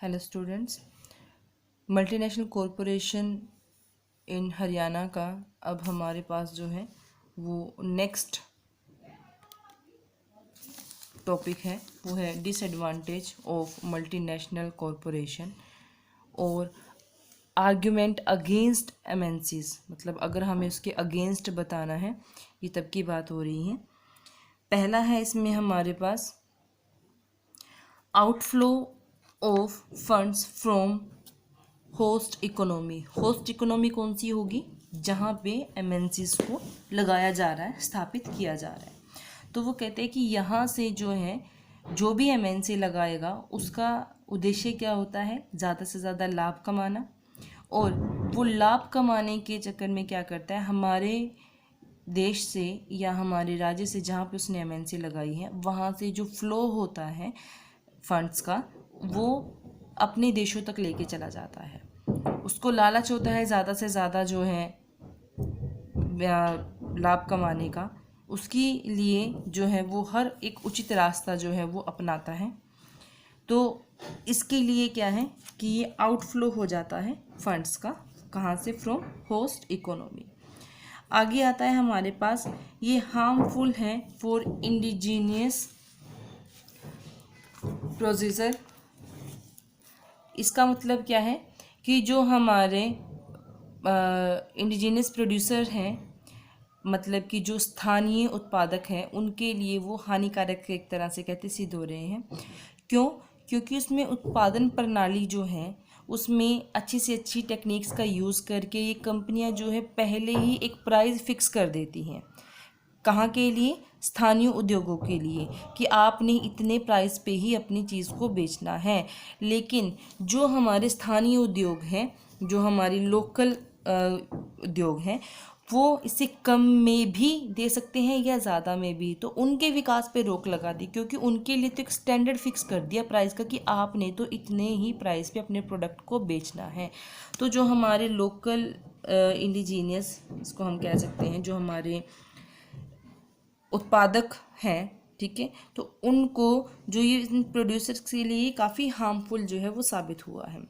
Hello students, multinational corporation इन हरियाणा का अब हमारे पास जो है वो नेक्स्ट टॉपिक है, वो है डिसएडवांटेज ऑफ मल्टीनेशनल कॉरपोरेशन और आर्ग्यूमेंट अगेंस्ट एमएनसीज। मतलब अगर हमें उसके अगेंस्ट बताना है, ये तब की बात हो रही है। पहला है इसमें हमारे पास outflow of funds from host economy. Host economy कौन सी होगी? जहाँ पे एमएनसीज को लगाया जा रहा है, स्थापित किया जा रहा है। तो वो कहते हैं कि यहाँ से जो है, जो भी एमएनसी लगाएगा उसका उद्देश्य क्या होता है? ज़्यादा से ज़्यादा लाभ कमाना। और वो लाभ कमाने के चक्कर में क्या करता है, हमारे देश से या हमारे राज्य से जहाँ पे उसने एमएनसी लगाई है, वहाँ से जो फ्लो होता है फंड्स का, वो अपने देशों तक लेके चला जाता है। उसको लालच होता है ज़्यादा से ज़्यादा जो है लाभ कमाने का। उसके लिए जो है वो हर एक उचित रास्ता जो है वो अपनाता है। तो इसके लिए क्या है कि ये आउटफ्लो हो जाता है फंड्स का। कहाँ से? From host economy. आगे आता है हमारे पास, ये हार्मफुल है फॉर इंडिजीनियस प्रोड्यूसर। इसका मतलब क्या है कि जो हमारे इंडिजिनियस प्रोड्यूसर हैं, मतलब कि जो स्थानीय उत्पादक हैं, उनके लिए वो हानिकारक एक तरह से कहते सिद्ध हो रहे हैं। क्यों? क्योंकि उसमें उत्पादन प्रणाली जो है उसमें अच्छी से अच्छी टेक्निक्स का यूज़ करके ये कंपनियां जो है पहले ही एक प्राइस फिक्स कर देती हैं। कहाँ के लिए? स्थानीय उद्योगों के लिए, कि आपने इतने प्राइस पे ही अपनी चीज़ को बेचना है। लेकिन जो हमारे स्थानीय उद्योग हैं, जो हमारी लोकल उद्योग हैं, वो इससे कम में भी दे सकते हैं या ज़्यादा में भी। तो उनके विकास पे रोक लगा दी, क्योंकि उनके लिए तो एक स्टैंडर्ड फिक्स कर दिया प्राइस का कि आपने तो इतने ही प्राइस पे अपने प्रोडक्ट को बेचना है। तो जो हमारे लोकल इंडिजीनियस, इसको हम कह सकते हैं, जो हमारे उत्पादक हैं, ठीक है, तो उनको जो ये प्रोड्यूसर्स के लिए काफ़ी हार्मफुल जो है वो साबित हुआ है।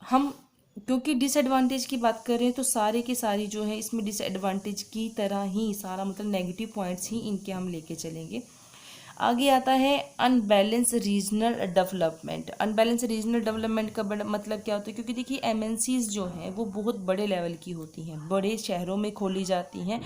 हम क्योंकि डिसएडवांटेज की बात कर रहे हैं, तो सारे के सारी जो है इसमें डिसएडवांटेज की तरह ही सारा, मतलब नेगेटिव पॉइंट्स ही इनके हम लेके चलेंगे। आगे आता है unbalance regional development. Unbalance regional development का बड़ा मतलब क्या होता है? क्योंकि देखिए एमएनसीज जो हैं वो बहुत बड़े लेवल की होती हैं, बड़े शहरों में खोली जाती हैं।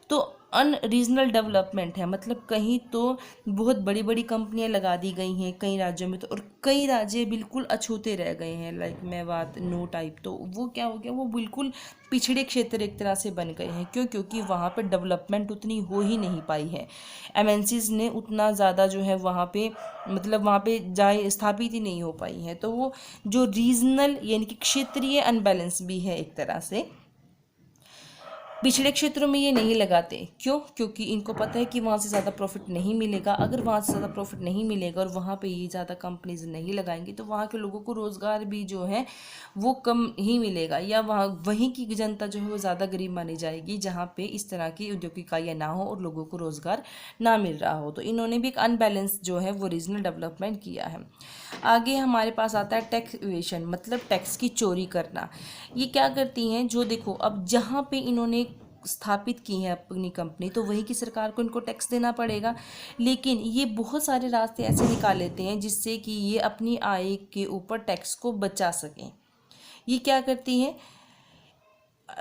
तो अन रीजनल डेवलपमेंट है, मतलब कहीं तो बहुत बड़ी बड़ी कंपनियां लगा दी गई हैं कई राज्यों में, तो और कई राज्य बिल्कुल अछूते रह गए हैं, लाइक मेवात, नो टाइप। तो वो क्या हो गया, वो बिल्कुल पिछड़े क्षेत्र एक तरह से बन गए हैं। क्यों? क्योंकि वहाँ पे डेवलपमेंट उतनी हो ही नहीं पाई है। एमएनसीज ने उतना ज़्यादा जो है वहाँ पे, मतलब वहाँ पे जाए स्थापित ही नहीं हो पाई है। तो वो जो रीजनल यानी कि क्षेत्रीय अनबैलेंस भी है एक तरह से। पिछड़े क्षेत्रों में ये नहीं लगाते। क्यों? क्योंकि इनको पता है कि वहाँ से ज़्यादा प्रॉफिट नहीं मिलेगा। अगर वहाँ से ज़्यादा प्रॉफिट नहीं मिलेगा और वहाँ पे ये ज़्यादा कंपनीज नहीं लगाएंगी, तो वहाँ के लोगों को रोज़गार भी जो है वो कम ही मिलेगा, या वहाँ वहीं की जनता जो है वो ज़्यादा गरीब मानी जाएगी, जहाँ पे इस तरह की उद्योग इकाइयाँ ना हो और लोगों को रोज़गार ना मिल रहा हो। तो इन्होंने भी एक अनबैलेंस जो है वो रीजनल डेवलपमेंट किया है। आगे हमारे पास आता है टैक्स इवेशन, मतलब टैक्स की चोरी करना। ये क्या करती हैं? जो देखो, अब जहाँ पे इन्होंने स्थापित की है अपनी कंपनी, तो वहीं की सरकार को इनको टैक्स देना पड़ेगा। लेकिन ये बहुत सारे रास्ते ऐसे निकाल लेते हैं जिससे कि ये अपनी आय के ऊपर टैक्स को बचा सकें। ये क्या करती हैं?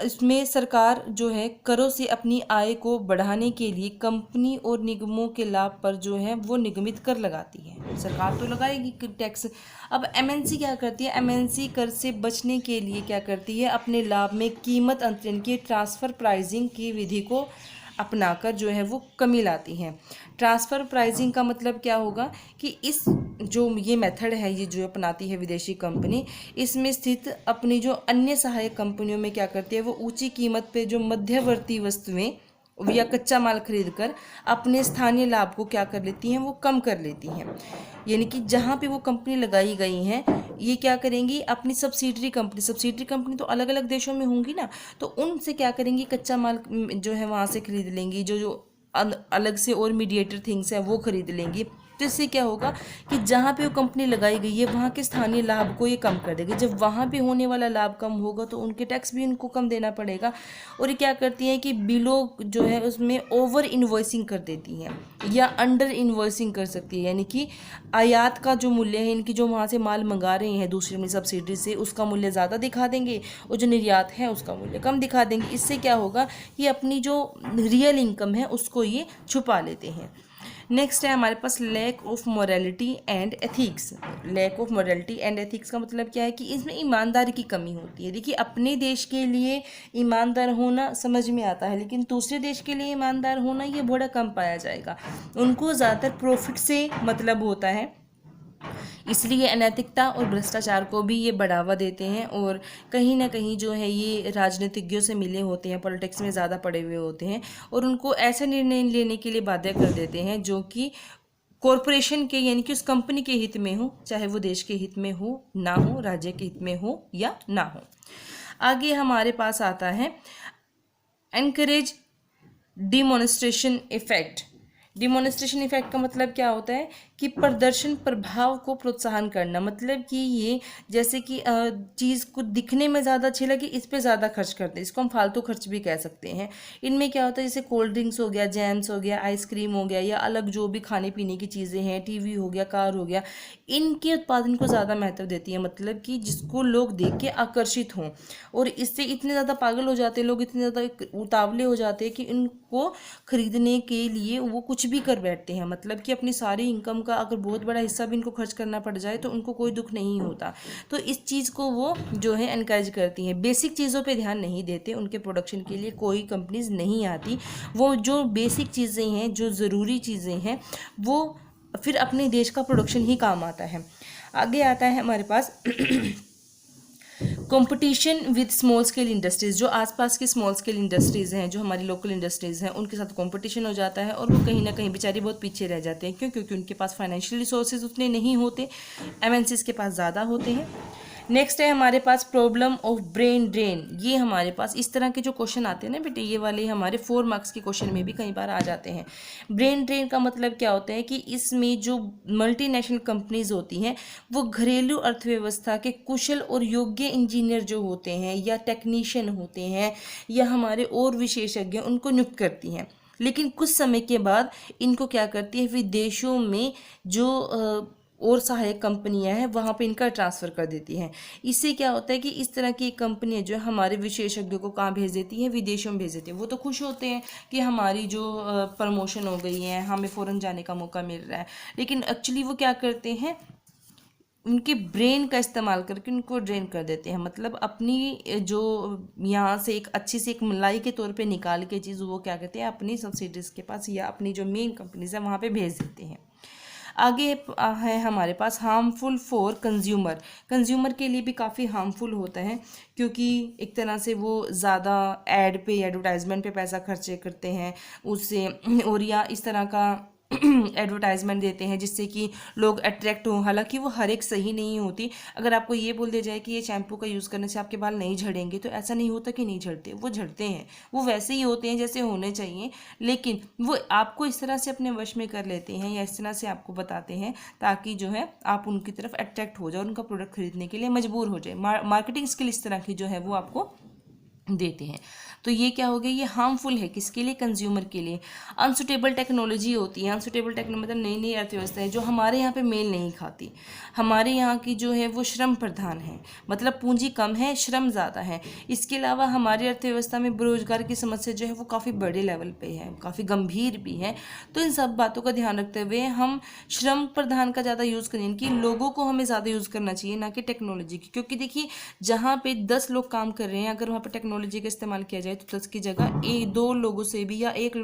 इसमें सरकार जो है करों से अपनी आय को बढ़ाने के लिए कंपनी और निगमों के लाभ पर जो है वो निगमित कर लगाती है। सरकार तो लगाएगी टैक्स। अब एमएनसी क्या करती है? एमएनसी कर से बचने के लिए क्या करती है? अपने लाभ में कीमत अंतरण की ट्रांसफ़र प्राइसिंग की विधि को अपनाकर जो है वो कमी लाती हैं। ट्रांसफ़र प्राइसिंग का मतलब क्या होगा कि इस जो ये मेथड है, ये जो अपनाती है विदेशी कंपनी, इसमें स्थित अपनी जो अन्य सहायक कंपनियों में क्या करती है, वो ऊंची कीमत पे जो मध्यवर्ती वस्तुएं या कच्चा माल खरीद कर अपने स्थानीय लाभ को क्या कर लेती हैं, वो कम कर लेती हैं। यानी कि जहाँ पे वो कंपनी लगाई गई हैं, ये क्या करेंगी? अपनी सब्सिडरी कंपनी तो अलग अलग देशों में होंगी ना, तो उनसे क्या करेंगी? कच्चा माल जो है वहाँ से खरीद लेंगी, जो जो अलग से और मीडिएटर थिंग्स है वो खरीद लेंगी। तो इससे क्या होगा कि जहाँ पे वो कंपनी लगाई गई है वहाँ के स्थानीय लाभ को ये कम कर देगी। जब वहाँ पे होने वाला लाभ कम होगा तो उनके टैक्स भी उनको कम देना पड़ेगा। और ये क्या करती हैं कि बिलों जो है उसमें ओवर इन्वॉइसिंग कर देती हैं या अंडर इन्वॉइसिंग कर सकती है, यानी कि आयात का जो मूल्य है, इनकी जो वहाँ से माल मंगा रहे हैं दूसरी अपनी सब्सिडी से, उसका मूल्य ज़्यादा दिखा देंगे और जो निर्यात है उसका मूल्य कम दिखा देंगे। इससे क्या होगा कि अपनी जो रियल इनकम है उसको ये छुपा लेते हैं। नेक्स्ट है हमारे पास lack of morality and ethics. Lack of morality and ethics का मतलब क्या है कि इसमें ईमानदारी की कमी होती है। देखिए, अपने देश के लिए ईमानदार होना समझ में आता है, लेकिन दूसरे देश के लिए ईमानदार होना ये बड़ा कम पाया जाएगा। उनको ज़्यादातर प्रॉफिट से मतलब होता है, इसलिए अनैतिकता और भ्रष्टाचार को भी ये बढ़ावा देते हैं। और कहीं ना कहीं जो है ये राजनीतिज्ञों से मिले होते हैं, पॉलिटिक्स में ज़्यादा पड़े हुए होते हैं और उनको ऐसे निर्णय लेने के लिए बाध्य कर देते हैं जो कि कॉरपोरेशन के, यानी कि उस कंपनी के हित में हो, चाहे वो देश के हित में हो ना हो, राज्य के हित में हो या ना हो। आगे हमारे पास आता है encourage demonstration effect. Demonstration effect का मतलब क्या होता है कि प्रदर्शन प्रभाव को प्रोत्साहन करना। मतलब कि ये जैसे कि चीज़ को दिखने में ज़्यादा अच्छी लगी, इस पे ज़्यादा खर्च करते हैं, इसको हम फालतू खर्च भी कह सकते हैं। इनमें क्या होता है, जैसे कोल्ड ड्रिंक्स हो गया, जैम्स हो गया, आइसक्रीम हो गया या अलग जो भी खाने पीने की चीज़ें हैं, टीवी हो गया, कार हो गया, इनके उत्पादन को ज़्यादा महत्व देती है। मतलब कि जिसको लोग देख के आकर्षित हों, और इससे इतने ज़्यादा पागल हो जाते हैं लोग, इतने ज़्यादा उतावले हो जाते हैं कि इनको खरीदने के लिए वो कुछ भी कर बैठते हैं। मतलब कि अपनी सारी इनकम का अगर बहुत बड़ा हिस्सा भी इनको खर्च करना पड़ जाए तो उनको कोई दुख नहीं होता। तो इस चीज़ को वो जो है एनकरेज करती हैं। बेसिक चीज़ों पे ध्यान नहीं देते, उनके प्रोडक्शन के लिए कोई कंपनीज नहीं आती। वो जो बेसिक चीज़ें हैं, जो ज़रूरी चीज़ें हैं, वो फिर अपने देश का प्रोडक्शन ही काम आता है। आगे आता है हमारे पास competition with small scale industries. जो आसपास की स्मॉल स्केल इंडस्ट्रीज़ हैं, जो हमारी लोकल इंडस्ट्रीज़ हैं, उनके साथ कंपटीशन हो जाता है और वो कहीं ना कहीं बेचारे बहुत पीछे रह जाते हैं। क्यों? क्योंकि उनके पास फाइनेंशियल रिसोर्सेज उतने नहीं होते, एमएनसीज के पास ज़्यादा होते हैं। नेक्स्ट है हमारे पास प्रॉब्लम ऑफ ब्रेन ड्रेन। ये हमारे पास इस तरह के जो क्वेश्चन आते हैं ना बेटे, ये वाले हमारे 4 मार्क्स के क्वेश्चन में भी कई बार आ जाते हैं। ब्रेन ड्रेन का मतलब क्या होता है कि इसमें जो मल्टीनेशनल कंपनीज होती हैं वो घरेलू अर्थव्यवस्था के कुशल और योग्य इंजीनियर जो होते हैं या टेक्नीशियन होते हैं या हमारे और विशेषज्ञ, उनको नियुक्त करती हैं। लेकिन कुछ समय के बाद इनको क्या करती है, विदेशों में जो और सहायक कंपनियां हैं वहाँ पे इनका ट्रांसफ़र कर देती हैं। इससे क्या होता है कि इस तरह की कंपनियां जो हमारे विशेषज्ञों को कहाँ भेज देती हैं, विदेशों में भेज देती हैं। वो तो खुश होते हैं कि हमारी जो प्रमोशन हो गई है, हमें फ़ौरन जाने का मौका मिल रहा है, लेकिन एक्चुअली वो क्या करते हैं, उनके ब्रेन का इस्तेमाल करके उनको ड्रेन कर देते हैं। मतलब अपनी जो यहाँ से एक अच्छी सी एक मलाई के तौर पे निकाल के चीज़ वो क्या करते हैं, अपनी सब्सिडीज़ के पास या अपनी जो मेन कंपनीज है वहाँ पे भेज देते हैं। आगे है हमारे पास हार्मफुल फॉर कंज्यूमर। कंज्यूमर के लिए भी काफ़ी हार्मफुल होता है, क्योंकि एक तरह से वो ज़्यादा ऐड पे, एडवर्टाइजमेंट पे पैसा खर्चे करते हैं उससे, और या इस तरह का एडवर्टाइजमेंट देते हैं जिससे कि लोग अट्रैक्ट हों। हालांकि वो हर एक सही नहीं होती। अगर आपको ये बोल दिया जाए कि ये शैम्पू का यूज़ करने से आपके बाल नहीं झड़ेंगे, तो ऐसा नहीं होता कि नहीं झड़ते, वो झड़ते हैं, वो वैसे ही होते हैं जैसे होने चाहिए, लेकिन वो आपको इस तरह से अपने वश में कर लेते हैं या इस तरह से आपको बताते हैं ताकि जो है आप उनकी तरफ अट्रैक्ट हो जाओ, उनका प्रोडक्ट खरीदने के लिए मजबूर हो जाए। मार्केटिंग स्किल इस तरह की जो है वो आपको देते हैं। तो ये क्या हो गया, ये हार्मफुल है किसके लिए, कंज्यूमर के लिए। अनसुटेबल टेक्नोलॉजी होती है। अनसुटेबल टेक्नोलॉजी मतलब नई नई अर्थव्यवस्था है जो हमारे यहाँ पे मेल नहीं खाती। हमारे यहाँ की जो है वो श्रम प्रधान है, मतलब पूंजी कम है, श्रम ज़्यादा है। इसके अलावा हमारी अर्थव्यवस्था में बेरोजगार की समस्या जो है वो काफ़ी बड़े लेवल पे है, काफ़ी गंभीर भी है। तो इन सब बातों का ध्यान रखते हुए हम श्रम प्रधान का ज़्यादा यूज़ करें, कि लोगों को हमें ज़्यादा यूज़ करना चाहिए, ना कि टेक्नोलॉजी की। क्योंकि देखिए, जहाँ पे 10 लोग काम कर रहे हैं, अगर वहाँ पर टेक्नोलॉजी का इस्तेमाल किया जाए तो 10 की जगह 2 लोगों से भी या 1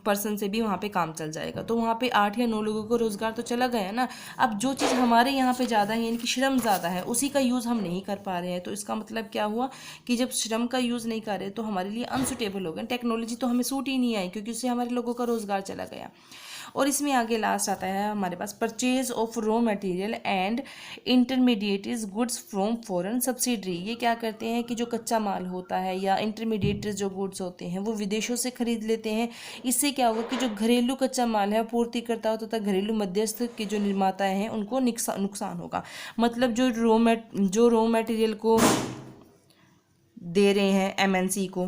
पर्सन से भी वहाँ पे काम चल जाएगा। तो वहाँ पे 8 या 9 लोगों को रोज़गार तो चला गया ना। अब जो चीज़ हमारे यहाँ पे ज़्यादा है, यानी कि श्रम ज़्यादा है, उसी का यूज़ हम नहीं कर पा रहे हैं। तो इसका मतलब क्या हुआ कि जब श्रम का यूज़ नहीं कर रहे तो हमारे लिए अनसुटेबल हो गए। टेक्नोलॉजी तो हमें सूट ही नहीं आई, क्योंकि उससे हमारे लोगों का रोज़गार चला गया। और इसमें आगे लास्ट आता है हमारे पास purchase of raw material and intermediate goods from foreign subsidiary. ये क्या करते हैं कि जो कच्चा माल होता है या इंटरमीडिएट जो गुड्स होते हैं वो विदेशों से खरीद लेते हैं। इससे क्या होगा कि जो घरेलू कच्चा माल है पूर्तिकर्ता तथा घरेलू मध्यस्थ के जो निर्माता हैं उनको नुकसान होगा। मतलब जो रॉ मटेरियल को दे रहे हैं एमएनसी को,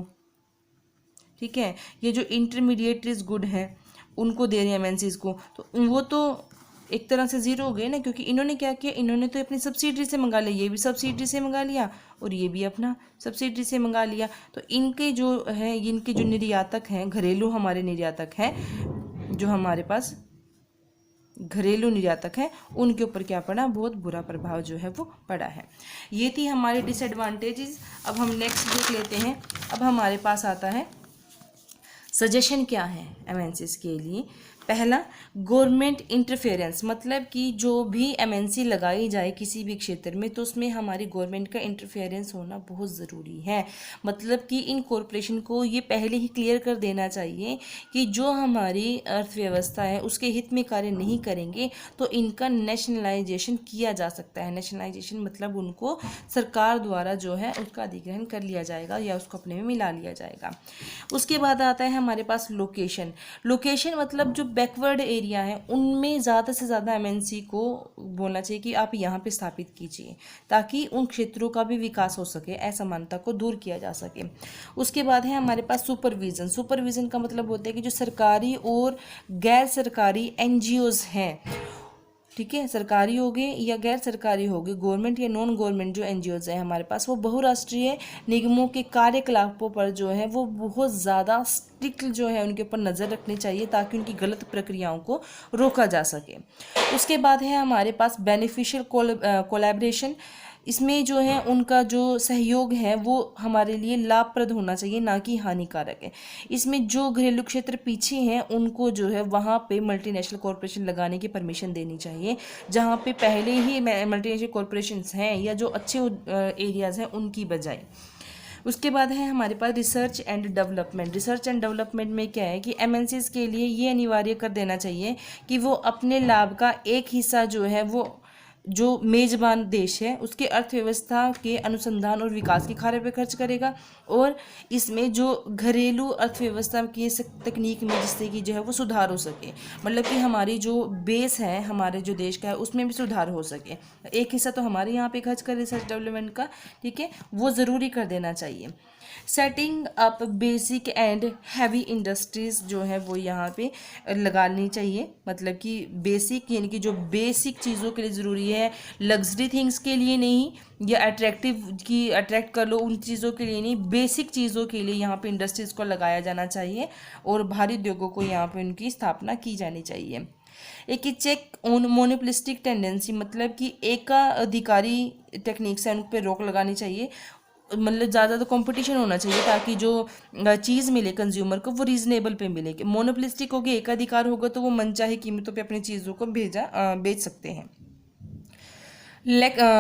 ठीक है, ये जो इंटरमीडिएट गुड हैं उनको दे रहे हैं एमएनसीज को, तो वो तो एक तरह से ज़ीरो हो गए ना, क्योंकि इन्होंने क्या किया, इन्होंने तो अपनी सब्सिडी से मंगा लिया, ये भी सब्सिडी से मंगा लिया और ये भी अपना सब्सिडी से मंगा लिया। तो इनके जो है, इनके जो निर्यातक हैं, घरेलू हमारे निर्यातक हैं, जो हमारे पास घरेलू निर्यातक हैं, उनके ऊपर क्या पड़ा, बहुत बुरा प्रभाव जो है वो पड़ा है। ये थी हमारे डिसएडवांटेजेस। अब हम नेक्स्ट देख लेते हैं। अब हमारे पास आता है सजेशन क्या है एमएनसीज के लिए। पहला, गवर्नमेंट इंटरफेरेंस, मतलब कि जो भी एमएनसी लगाई जाए किसी भी क्षेत्र में तो उसमें हमारी गवर्नमेंट का इंटरफेरेंस होना बहुत ज़रूरी है। मतलब कि इन कॉरपोरेशन को ये पहले ही क्लियर कर देना चाहिए कि जो हमारी अर्थव्यवस्था है उसके हित में कार्य नहीं करेंगे तो इनका नेशनलाइजेशन किया जा सकता है। नेशनलाइजेशन मतलब उनको सरकार द्वारा जो है उसका अधिग्रहण कर लिया जाएगा या उसको अपने में मिला लिया जाएगा। उसके बाद आता है हमारे पास लोकेशन। लोकेशन मतलब जो बैकवर्ड एरिया है उनमें ज़्यादा से ज़्यादा एमएनसी को बोलना चाहिए कि आप यहाँ पे स्थापित कीजिए, ताकि उन क्षेत्रों का भी विकास हो सके, असमानता को दूर किया जा सके। उसके बाद है हमारे पास सुपरविज़न। सुपरविज़न का मतलब होता है कि जो सरकारी और गैर सरकारी एनजीओज़ हैं, ठीक है, सरकारी हो गए या गैर सरकारी हो गए, गवर्नमेंट या नॉन गवर्नमेंट जो एनजीओज हैं हमारे पास, वो बहुराष्ट्रीय निगमों के कार्यकलापों पर जो है वो बहुत ज़्यादा स्ट्रिक्ट जो है उनके ऊपर नज़र रखनी चाहिए ताकि उनकी गलत प्रक्रियाओं को रोका जा सके। उसके बाद है हमारे पास बेनिफिशियल कोलैबोरेशन। इसमें जो है उनका जो सहयोग है वो हमारे लिए लाभप्रद होना चाहिए, ना कि हानिकारक है। इसमें जो घरेलू क्षेत्र पीछे हैं उनको जो है वहाँ पे मल्टीनेशनल कॉरपोरेशन लगाने की परमिशन देनी चाहिए, जहाँ पे पहले ही मल्टीनेशनल कॉरपोरेशंस हैं या जो अच्छे एरियाज़ हैं उनकी बजाय। उसके बाद है हमारे पास research and development. Research and development में क्या है कि एमएनसीज के लिए ये अनिवार्य कर देना चाहिए कि वो अपने लाभ का एक हिस्सा जो है वो जो मेज़बान देश है उसके अर्थव्यवस्था के अनुसंधान और विकास के कार्य पर खर्च करेगा, और इसमें जो घरेलू अर्थव्यवस्था की तकनीक में जिससे कि जो है वो सुधार हो सके, मतलब कि हमारी जो बेस है हमारे जो देश का है उसमें भी सुधार हो सके। एक हिस्सा तो हमारे यहाँ पे खर्च कर रिसर्च डेवलपमेंट का, ठीक है, वो ज़रूरी कर देना चाहिए। Setting up basic and heavy industries जो है वो यहाँ पे लगानी चाहिए। मतलब कि बेसिक यानी कि जो बेसिक चीज़ों के लिए ज़रूरी है, लग्जरी थिंग्स के लिए नहीं, या अट्रैक्ट कर लो उन चीज़ों के लिए नहीं, बेसिक चीज़ों के लिए यहाँ पे इंडस्ट्रीज़ को लगाया जाना चाहिए और भारी उद्योगों को यहाँ पे उनकी स्थापना की जानी चाहिए। एक चेक ऑन मोनोपोलिस्टिक टेंडेंसी, मतलब कि एकाधिकारी टेक्निक से उन पर रोक लगानी चाहिए। मतलब ज़्यादा तो कंपटीशन होना चाहिए ताकि जो चीज़ मिले कंज्यूमर को वो रीजनेबल पे मिले। मोनोपोलिस्टिक होगी, एकाधिकार होगा तो वो मनचाही कीमतों पे अपनी चीज़ों को बेच सकते हैं।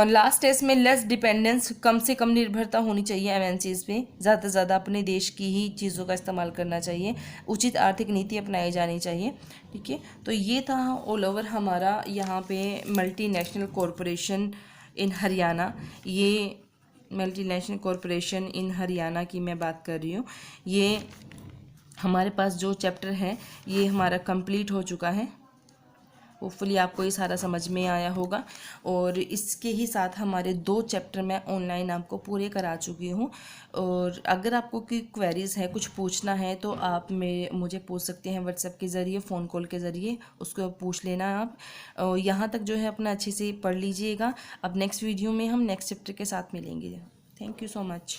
लास्ट है इसमें लेस डिपेंडेंस, कम से कम निर्भरता होनी चाहिए एमएनसीज पे, ज़्यादा से ज़्यादा अपने देश की ही चीज़ों का इस्तेमाल करना चाहिए, उचित आर्थिक नीति अपनाई जानी चाहिए, ठीक है। तो ये था ऑल ओवर हमारा यहाँ पे मल्टीनेशनल कॉरपोरेशन इन हरियाणा। ये मल्टीनेशनल कॉरपोरेशन इन हरियाणा की मैं बात कर रही हूँ। ये हमारे पास जो चैप्टर है ये हमारा कंप्लीट हो चुका है। होपफुली आपको ये सारा समझ में आया होगा, और इसके ही साथ हमारे 2 चैप्टर मैं ऑनलाइन आपको पूरे करा चुकी हूँ। और अगर आपको कोई क्वेरीज़ है, कुछ पूछना है तो आप मुझे पूछ सकते हैं व्हाट्सएप के ज़रिए, फ़ोन कॉल के ज़रिए, उसको पूछ लेना आप। और यहाँ तक जो है अपना अच्छे से पढ़ लीजिएगा। अब नेक्स्ट वीडियो में हम नेक्स्ट चैप्टर के साथ मिलेंगे। Thank you so much.